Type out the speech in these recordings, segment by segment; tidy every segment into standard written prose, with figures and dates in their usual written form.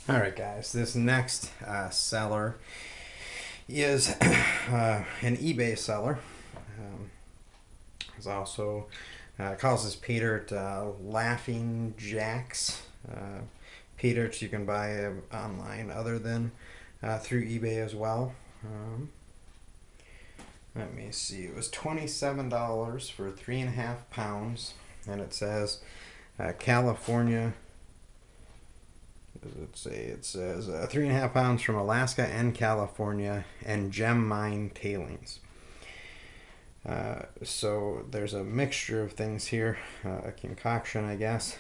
All right, guys, this next seller is an eBay seller. He's also calls his PayDirt Laughing Jacks. PayDirts you can buy online other than through eBay as well. Let me see. It was $27 for 3.5 pounds, and it says California. What does it say? It says 3.5 pounds from Alaska and California and gem mine tailings. So there's a mixture of things here, a concoction, I guess.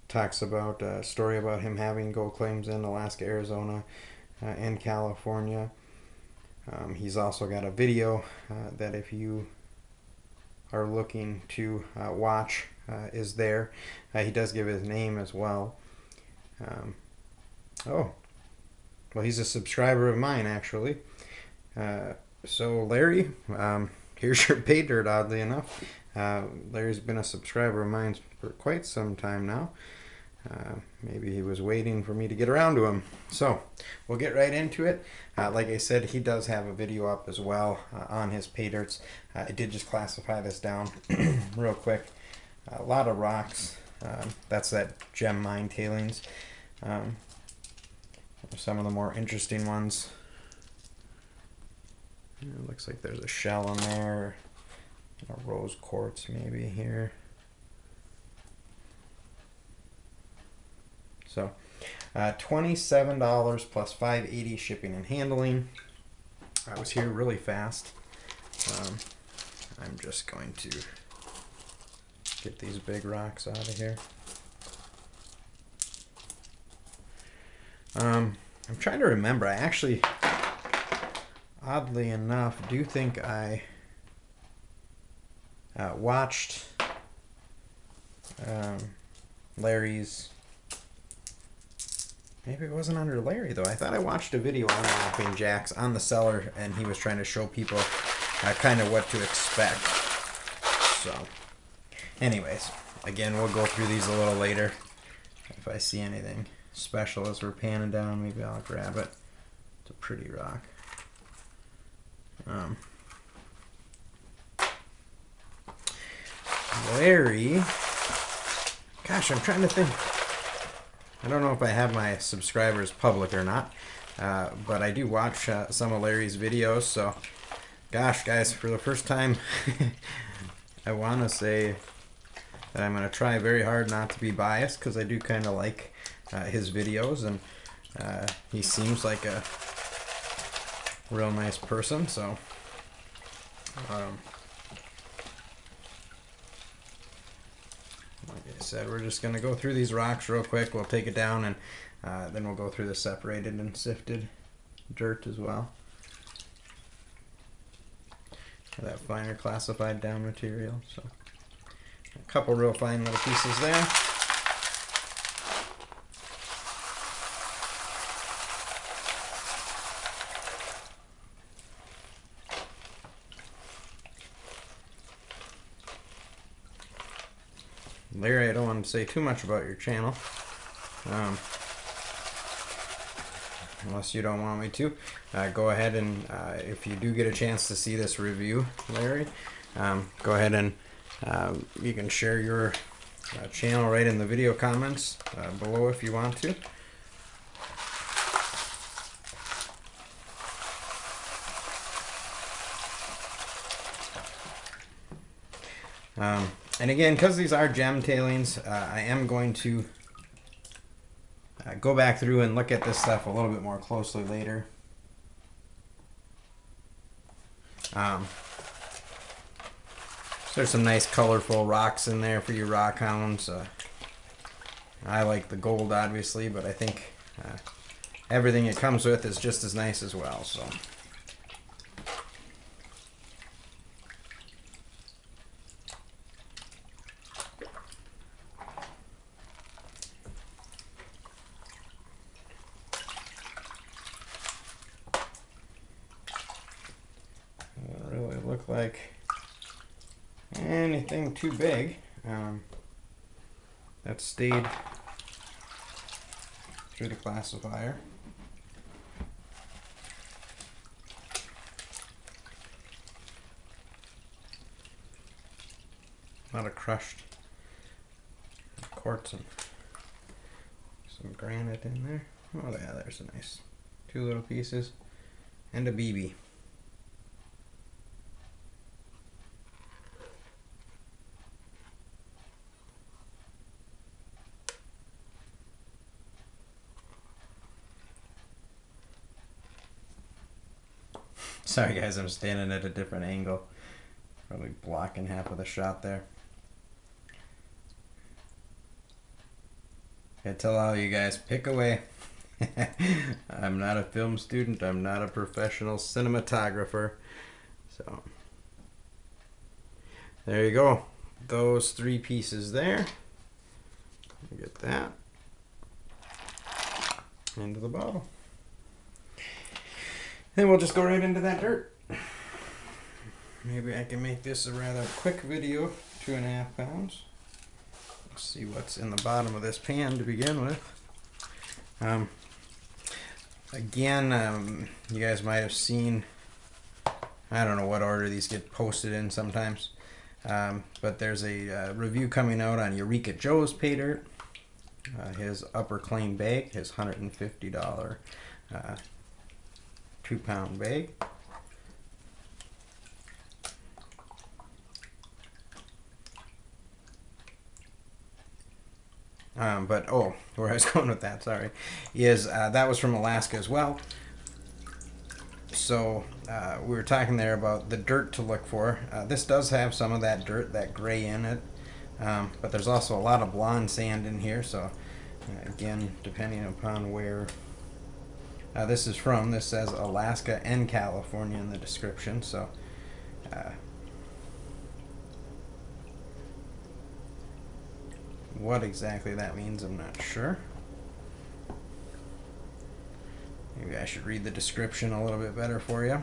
Talks about a story about him having gold claims in Alaska, Arizona, and California. He's also got a video that if you are looking to watch is there. He does give his name as well. Oh, well, he's a subscriber of mine, actually. So Larry, here's your pay dirt, oddly enough. Larry's been a subscriber of mine for quite some time now. Maybe he was waiting for me to get around to him. So we'll get right into it. Like I said, he does have a video up as well on his pay dirts. I did just classify this down real quick. A lot of rocks. That's that gem mine tailings. Some of the more interesting ones. It looks like there's a shell in there. A rose quartz maybe here. So $27 plus $5.80 shipping and handling. I was here really fast. I'm just going to get these big rocks out of here. I'm trying to remember. I actually, oddly enough, do think I watched Larry's. Maybe it wasn't under Larry, though. I thought I watched a video on Laughing Jacks on the seller, and he was trying to show people kind of what to expect. So, anyways, again, we'll go through these a little later. If I see anything special as we're panning down, maybe I'll grab it. It's a pretty rock. Larry, gosh, I'm trying to think. I don't know if I have my subscribers public or not, but I do watch some of Larry's videos. So, gosh, guys, for the first time, I want to say that I'm going to try very hard not to be biased, because I do kind of like his videos, and he seems like a real nice person. So, like I said, we're just going to go through these rocks real quick. We'll take it down, and then we'll go through the separated and sifted dirt as well. That finer classified down material. So a couple real fine little pieces there. Larry, I don't want to say too much about your channel, unless you don't want me to. Go ahead and, if you do get a chance to see this review, Larry, go ahead and you can share your channel right in the video comments below if you want to. And again, because these are gem tailings, I am going to go back through and look at this stuff a little bit more closely later. There's some nice colorful rocks in there for you rock hounds. I like the gold, obviously, but I think everything it comes with is just as nice as well. So. Look like anything too big that stayed through the classifier. A lot of crushed quartz and some granite in there. Oh yeah, there's a nice 2 little pieces and a BB. Sorry guys, I'm standing at a different angle. Probably blocking half of the shot there. I tell all you guys, pick away. I'm not a film student. I'm not a professional cinematographer. So there you go. Those 3 pieces there. Get that into the bottle. Then we'll just go right into that dirt. Maybe I can make this a rather quick video, 2.5 pounds. Let's see what's in the bottom of this pan to begin with. Again, you guys might have seen, I don't know what order these get posted in sometimes, but there's a review coming out on Eureka Joe's PayDirt, his upper clean bag, his $150 2-pound bag. But where I was going with that, sorry, is that was from Alaska as well. So we were talking there about the dirt to look for. This does have some of that dirt, that gray in it, but there's also a lot of blonde sand in here. So again, depending upon where this is from, this says Alaska and California in the description. So what exactly that means, I'm not sure. Maybe I should read the description a little bit better for you.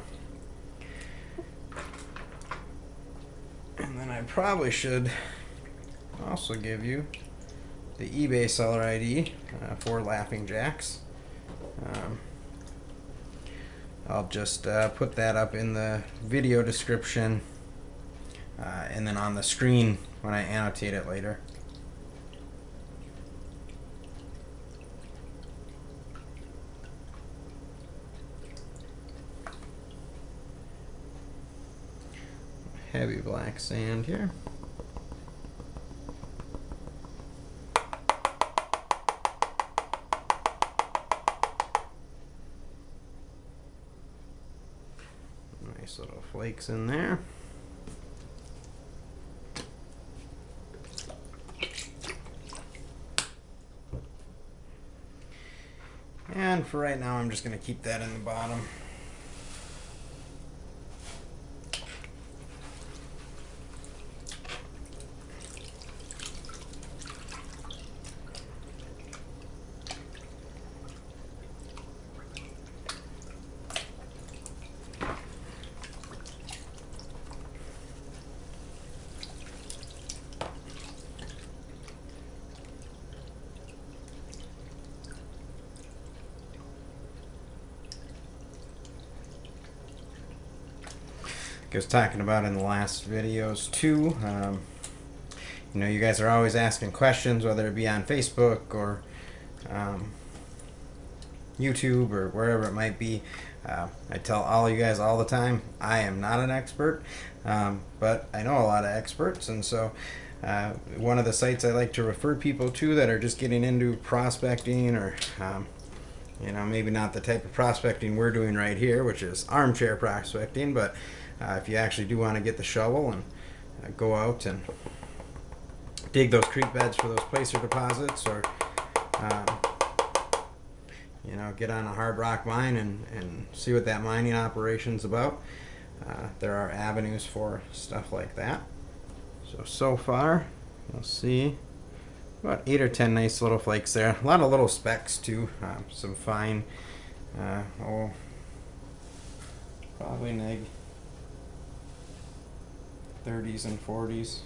And then I probably should also give you the eBay seller ID for Laughing Jacks. I'll just put that up in the video description and then on the screen when I annotate it later. Heavy black sand here. Nice little flakes in there. And for right now, I'm just going to keep that in the bottom. I was talking about in the last videos too. You know, you guys are always asking questions, whether it be on Facebook or YouTube or wherever it might be. I tell all you guys all the time, I am not an expert, but I know a lot of experts, and so one of the sites I like to refer people to that are just getting into prospecting, or you know, maybe not the type of prospecting we're doing right here, which is armchair prospecting, but if you actually do want to get the shovel and go out and dig those creek beds for those placer deposits, or you know, get on a hard rock mine and see what that mining operation's about, there are avenues for stuff like that. So far you'll see about 8 or 10 nice little flakes there. A lot of little specks too, some fine probably neg 30s and 40s.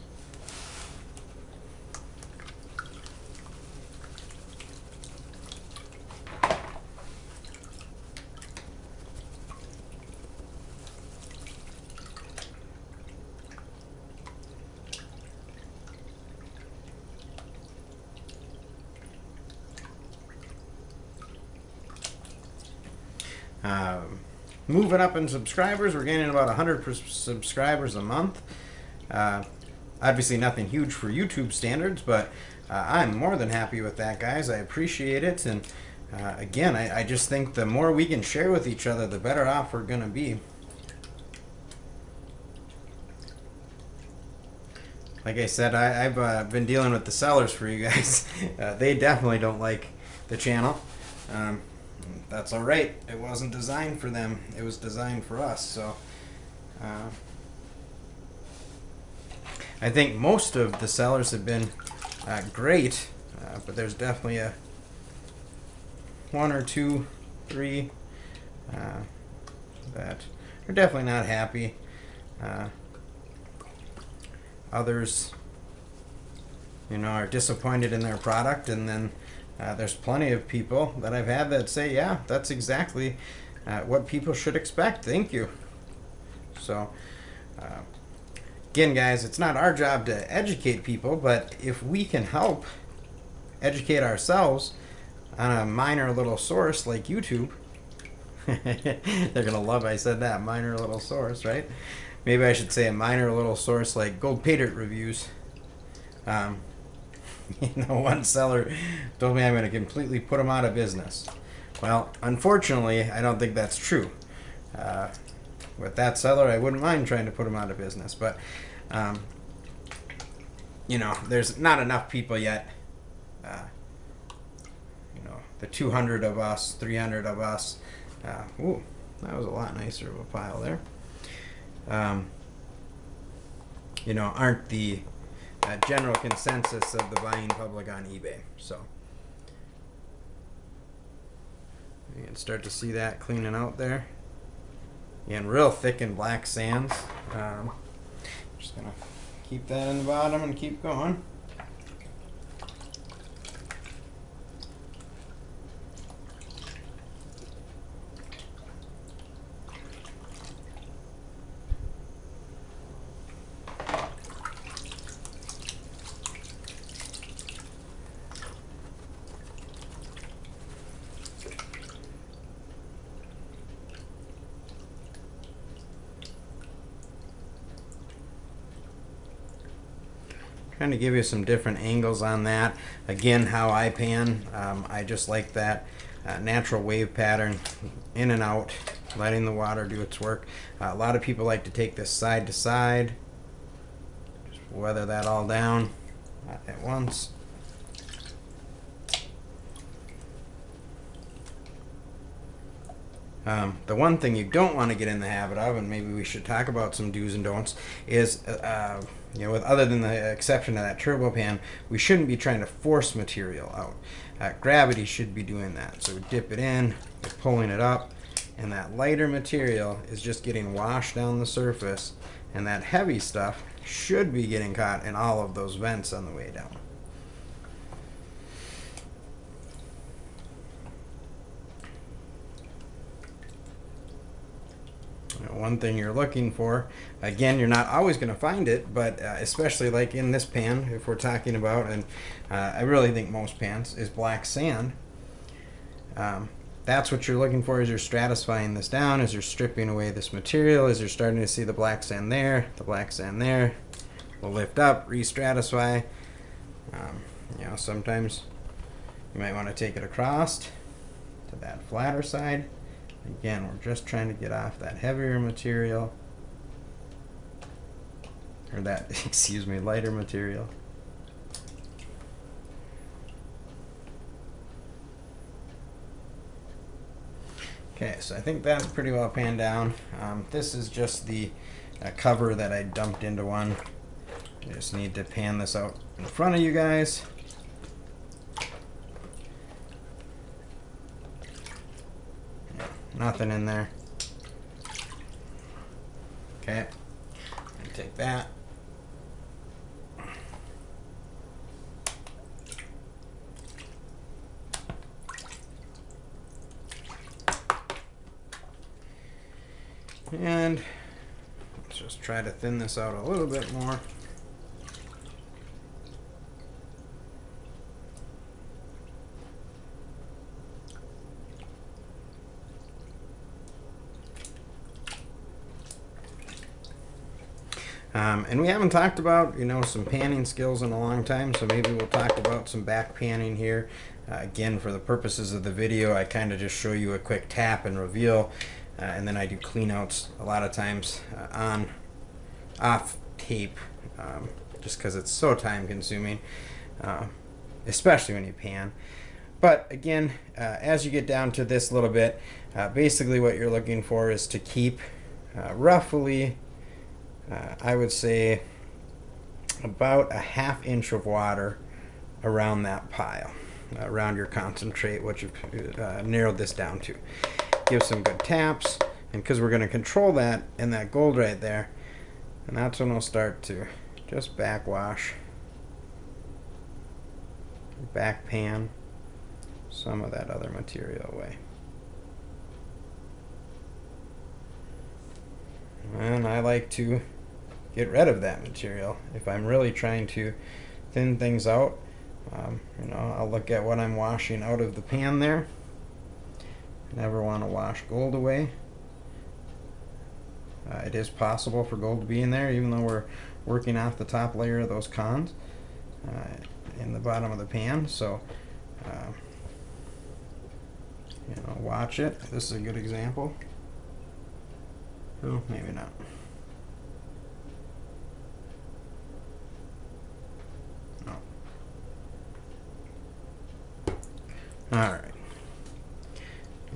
moving up in subscribers. We're gaining about 100 subscribers a month. Obviously nothing huge for YouTube standards, but I'm more than happy with that, guys. I appreciate it. And again, I just think the more we can share with each other, the better off we're going to be. Like I said, I've been dealing with the sellers for you guys. They definitely don't like the channel. That's all right. It wasn't designed for them. It was designed for us. So I think most of the sellers have been great, but there's definitely a 1 or 2, 3 that are definitely not happy. Others, you know, are disappointed in their product, and then there's plenty of people that I've had that say, yeah, that's exactly what people should expect. Thank you. So again, guys, it's not our job to educate people, but if we can help educate ourselves on a minor little source like YouTube, they're gonna love I said that, minor little source, right? Maybe I should say a minor little source like Gold PayDirt reviews. You know, one seller told me I'm going to completely put them out of business. Well, unfortunately, I don't think that's true. With that seller, I wouldn't mind trying to put them out of business, but you know, there's not enough people yet. You know, the 200 of us, 300 of us. Ooh, that was a lot nicer of a pile there. You know, aren't the general consensus of the buying public on eBay. So you can start to see that cleaning out there. And real thick and black sands. Just gonna keep that in the bottom and keep going. Trying to give you some different angles on that. Again, how I pan, I just like that natural wave pattern, in and out, letting the water do its work. A lot of people like to take this side to side, just weather that all down at once. The one thing you don't want to get in the habit of, and maybe we should talk about some do's and don'ts, is you know, with other than the exception of that turbo pan, we shouldn't be trying to force material out. Gravity should be doing that. So we dip it in, we're pulling it up, and that lighter material is just getting washed down the surface, and that heavy stuff should be getting caught in all of those vents on the way down. One thing you're looking for, again, you're not always going to find it, but especially like in this pan, if we're talking about, and I really think most pans, is black sand. That's what you're looking for as you're stratifying this down, as you're stripping away this material, as you're starting to see the black sand there, the black sand there. We'll lift up, re-stratify. You know, sometimes you might want to take it across to that flatter side. Again, we're just trying to get off that heavier material, or that, excuse me, lighter material. Okay, so I think that's pretty well panned down. This is just the cover that I dumped into one. I just need to pan this out in front of you guys. Nothing in there. Okay, take that. And let's just try to thin this out a little bit more. And we haven't talked about, some panning skills in a long time, so maybe we'll talk about some back panning here. Again, for the purposes of the video, I kind of just show you a quick tap and reveal, and then I do cleanouts a lot of times on off tape, just because it's so time consuming, especially when you pan. But again, as you get down to this little bit, basically what you're looking for is to keep roughly, I would say, about a ½ inch of water around that pile, around your concentrate, what you've narrowed this down to. Give some good taps, and because we're going to control that and that gold right there, and that's when we'll start to just backwash, back pan some of that other material away. And I like to get rid of that material if I'm really trying to thin things out. I'll look at what I'm washing out of the pan there. Never want to wash gold away. It is possible for gold to be in there, even though we're working off the top layer of those cons in the bottom of the pan. So watch it. This is a good example. Oh, maybe not. No. All right.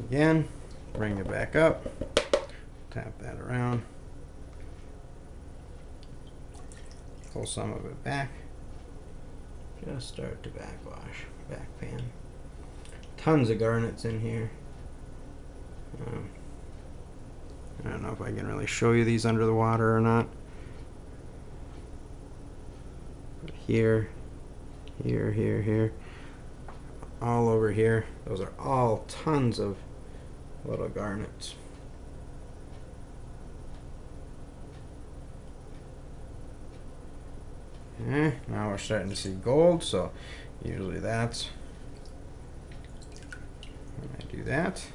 Again, bring it back up. Tap that around. Pull some of it back. Just start to backwash, back pan. Tons of garnets in here. I don't know if I can really show you these under the water or not. But here, here, all over here. Those are all tons of little garnets. Okay, now we're starting to see gold, so usually that's when I do that.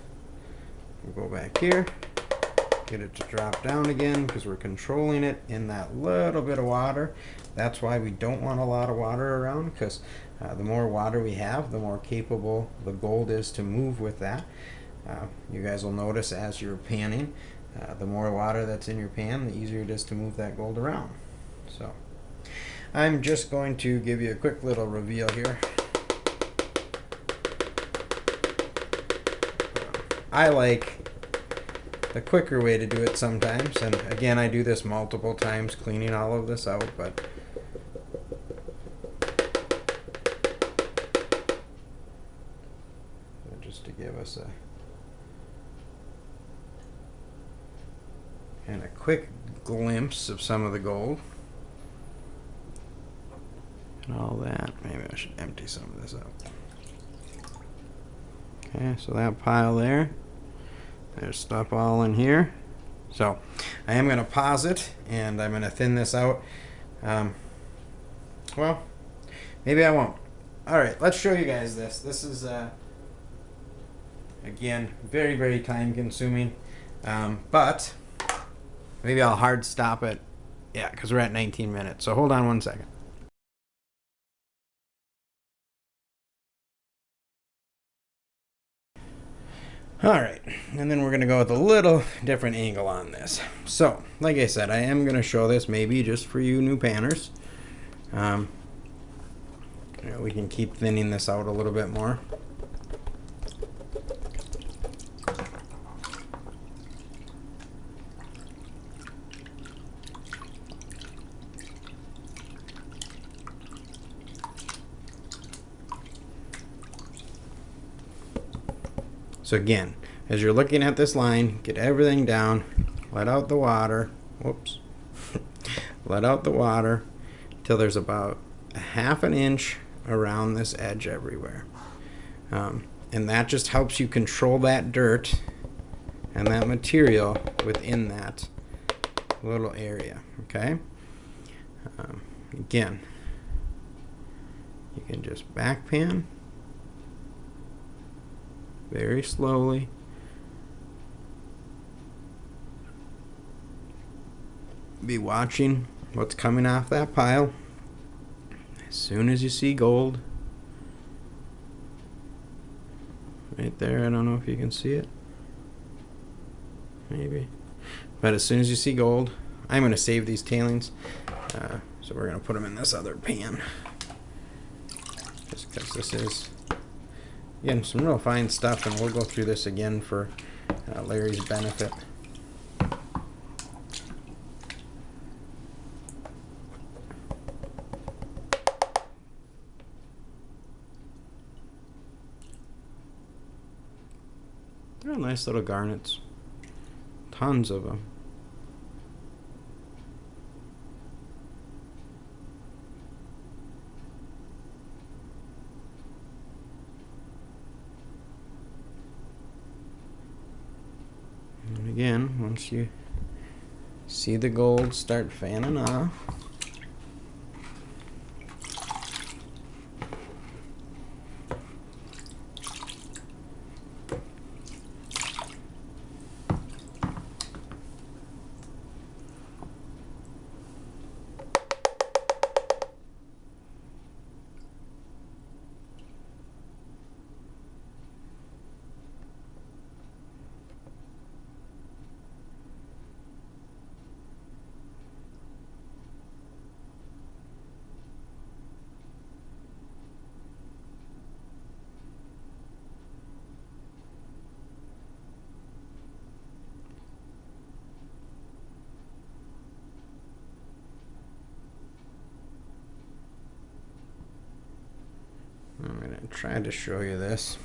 We'll go back here, get it to drop down again because we're controlling it in that little bit of water. That's why we don't want a lot of water around, because the more water we have, the more capable the gold is to move with that. You guys will notice as you're panning, the more water that's in your pan, the easier it is to move that gold around. So I'm just going to give you a quick little reveal here. I like the quicker way to do it sometimes, and again, I do this multiple times, cleaning all of this out, but just to give us a kind of quick glimpse of some of the gold and all that. Maybe I should empty some of this out. Okay, so that pile there's stuff all in here. So I am going to pause it, and I'm going to thin this out. Well, maybe I won't. All right, let's show you guys this. This is again very, very time consuming, but maybe I'll hard stop it. Yeah, because we're at 19 minutes. So hold on one second. Alright, and then we're going to go with a little different angle on this. So, like I said, I am going to show this maybe just for you new panners. We can keep thinning this out a little bit more. So again, as you're looking at this line, get everything down, let out the water, whoops, let out the water till there's about a ½ inch around this edge everywhere. And that just helps you control that dirt and that material within that little area, okay? Again, you can just back pan very slowly. Be watching what's coming off that pile. As soon as you see gold, right there, I don't know if you can see it, maybe, but as soon as you see gold, I'm going to save these tailings, so we're going to put them in this other pan, just because this is, again, some real fine stuff, and we'll go through this again for Larry's benefit. They're nice little garnets. Tons of them. And again, once you see the gold start fanning off, I'm going to try to show you this.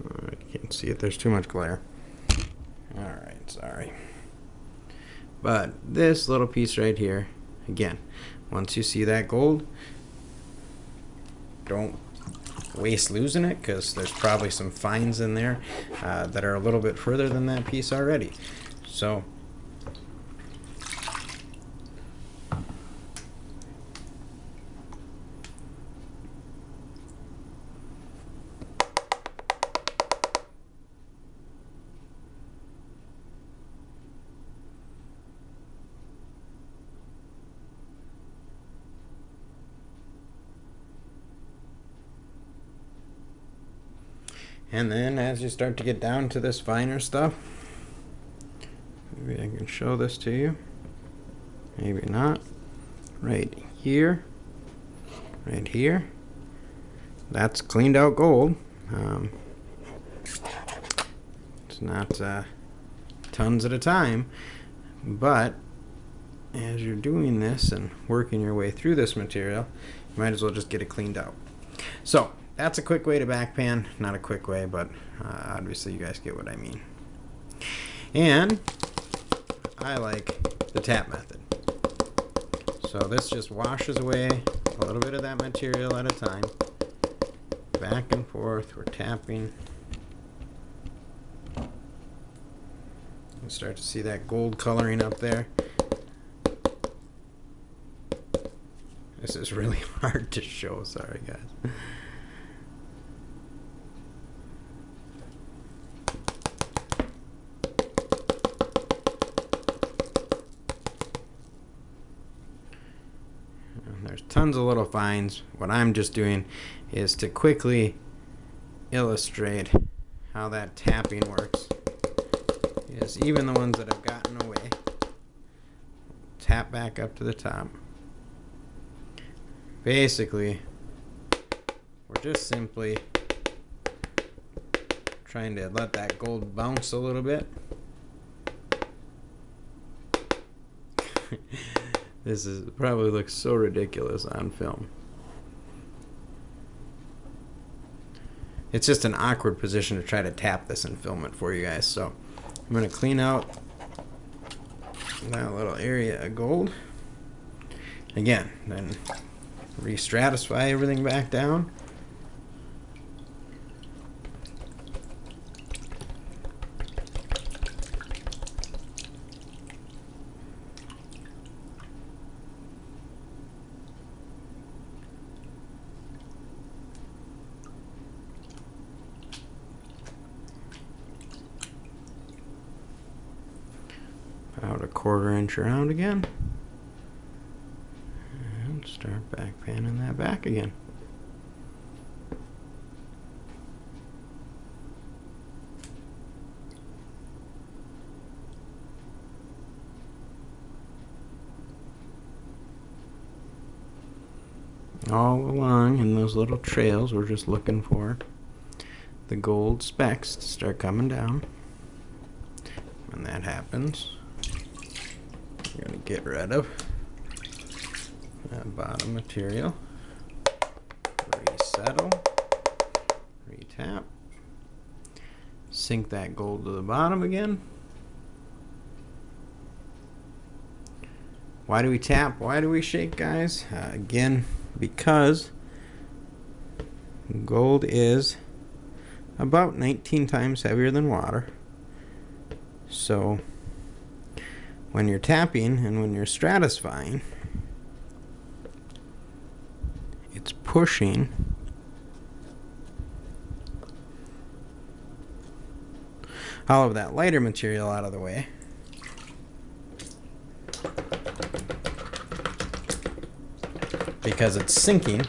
I can't see it, there's too much glare. Alright, sorry. But this little piece right here, again, once you see that gold, don't waste losing it, because there's probably some fines in there that are a little bit further than that piece already. So and then as you start to get down to this finer stuff, maybe I can show this to you, maybe not, right here, that's cleaned out gold. It's not tons at a time, but as you're doing this and working your way through this material, you might as well just get it cleaned out. So that's a quick way to backpan. Not a quick way, but obviously you guys get what I mean. And I like the tap method. So this just washes away a little bit of that material at a time. Back and forth, we're tapping. You start to see that gold coloring up there. This is really hard to show, sorry guys. There's tons of little fines. What I'm just doing is to quickly illustrate how that tapping works. Is even the ones that have gotten away, tap back up to the top. Basically, we're just simply trying to let that gold bounce a little bit. This is probably looks so ridiculous on film. It's just an awkward position to try to tap this and film it for you guys. So I'm going to clean out that little area of gold. Again, then re-stratify everything back down. 1/4 inch around again. And start back panning that back again. All along in those little trails, we're just looking for the gold specks to start coming down. When that happens, you're going to get rid of that bottom material, resettle, retap, sink that gold to the bottom again. Why do we tap? Why do we shake, guys? Again, because gold is about 19 times heavier than water. So when you're tapping and when you're stratifying, it's pushing all of that lighter material out of the way. Because it's sinking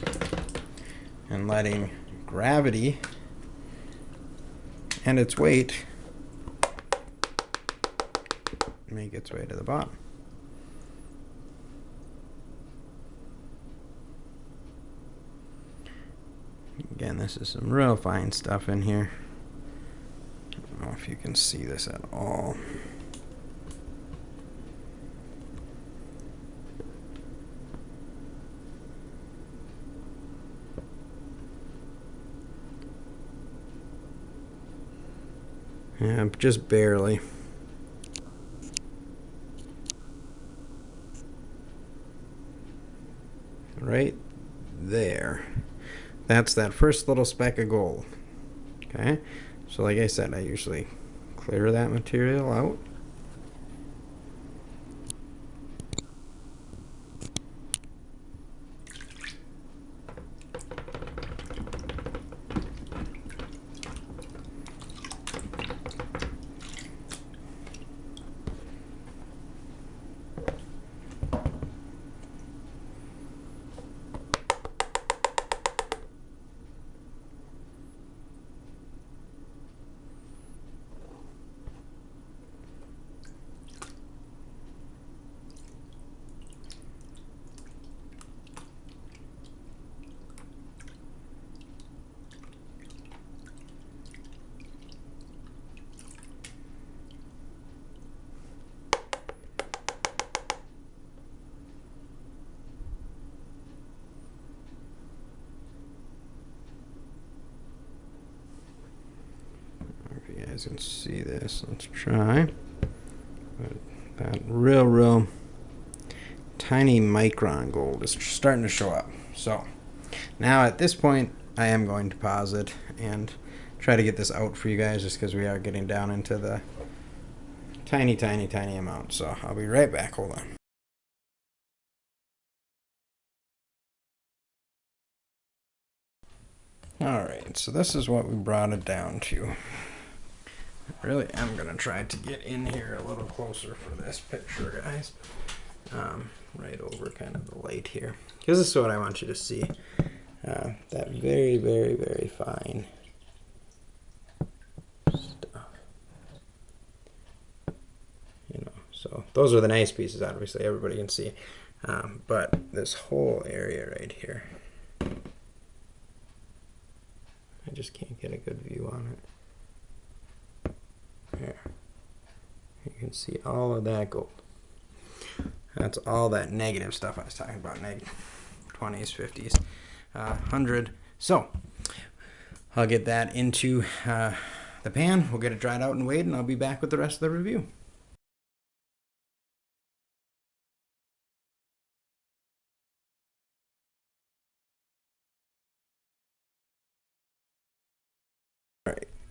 and letting gravity and its weight make its way to the bottom. Again, this is some real fine stuff in here. I don't know if you can see this at all. Yeah, just barely. Right there. That's that first little speck of gold. Okay? So like I said, I usually clear that material out. If you guys can see this, let's try. But that real tiny micron gold is starting to show up. So now at this point, I am going to pause it and try to get this out for you guys, just because we are getting down into the tiny amount. So I'll be right back. Hold on. Alright, so this is what we brought it down to. I really am going to try to get in here a little closer for this picture, guys. Right over kind of the light here. Because this is what I want you to see. That very fine stuff. You know, so those are the nice pieces, obviously, everybody can see. But this whole area right here, I just can't get a good view on it. There. You can see all of that gold. That's all that negative stuff I was talking about, negative 20s, 50s, 100. So I'll get that into the pan. We'll get it dried out and weighed, and I'll be back with the rest of the review.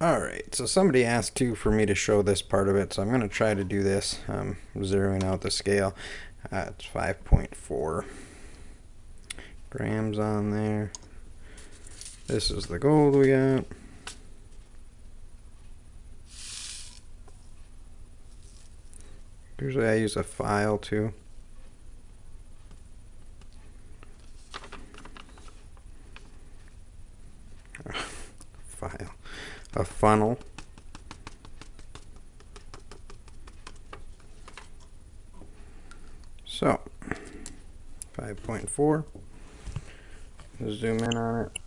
Alright, so somebody asked too for me to show this part of it, so I'm going to try to do this. Zeroing out the scale. It's 5.4 grams on there. This is the gold we got. Usually I use a file too. A funnel. So 5.4. Zoom in on it,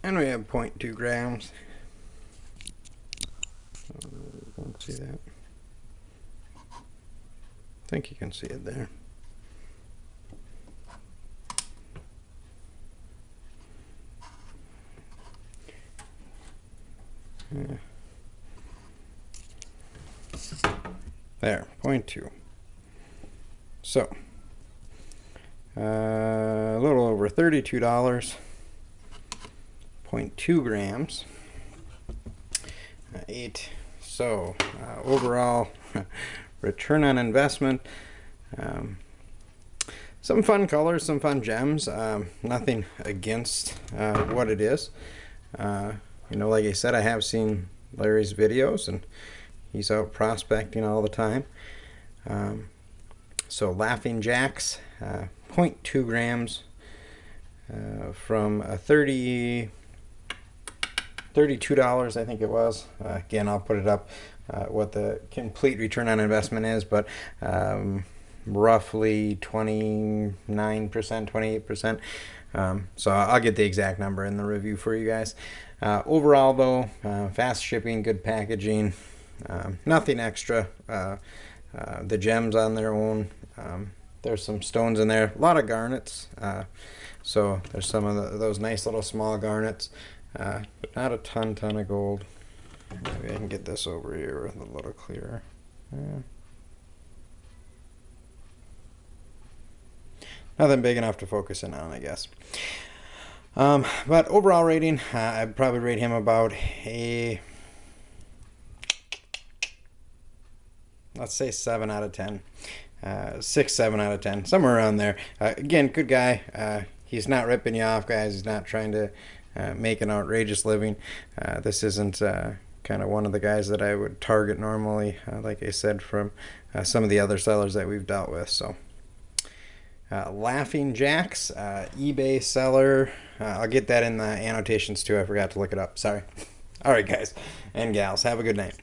and we have 0.2 grams. You can see that. I think you can see it there. Yeah. There, 0.2. So, a little over $32, 0.2 grams, 8. So, overall, return on investment, some fun colors, some fun gems, nothing against what it is. You know, like I said, I have seen Larry's videos, and he's out prospecting all the time. So Laughing Jacks, 0.2 grams from $32, I think it was. Again, I'll put it up what the complete return on investment is, but roughly 29%, 28%. So I'll get the exact number in the review for you guys. Overall, though, fast shipping, good packaging, nothing extra. The gems on their own. There's some stones in there, a lot of garnets. So there's some of those nice little small garnets, but not a ton of gold. Maybe I can get this over here with a little clearer. Nothing big enough to focus in on, I guess. But overall rating, I'd probably rate him about a, let's say 7 out of 10. 6, 7 out of 10, somewhere around there. Again, good guy. He's not ripping you off, guys. He's not trying to make an outrageous living. This isn't kind of one of the guys that I would target normally, like I said, from some of the other sellers that we've dealt with. So, Laughing Jacks, eBay seller. I'll get that in the annotations too. I forgot to look it up. Sorry. All right, guys and gals, have a good night.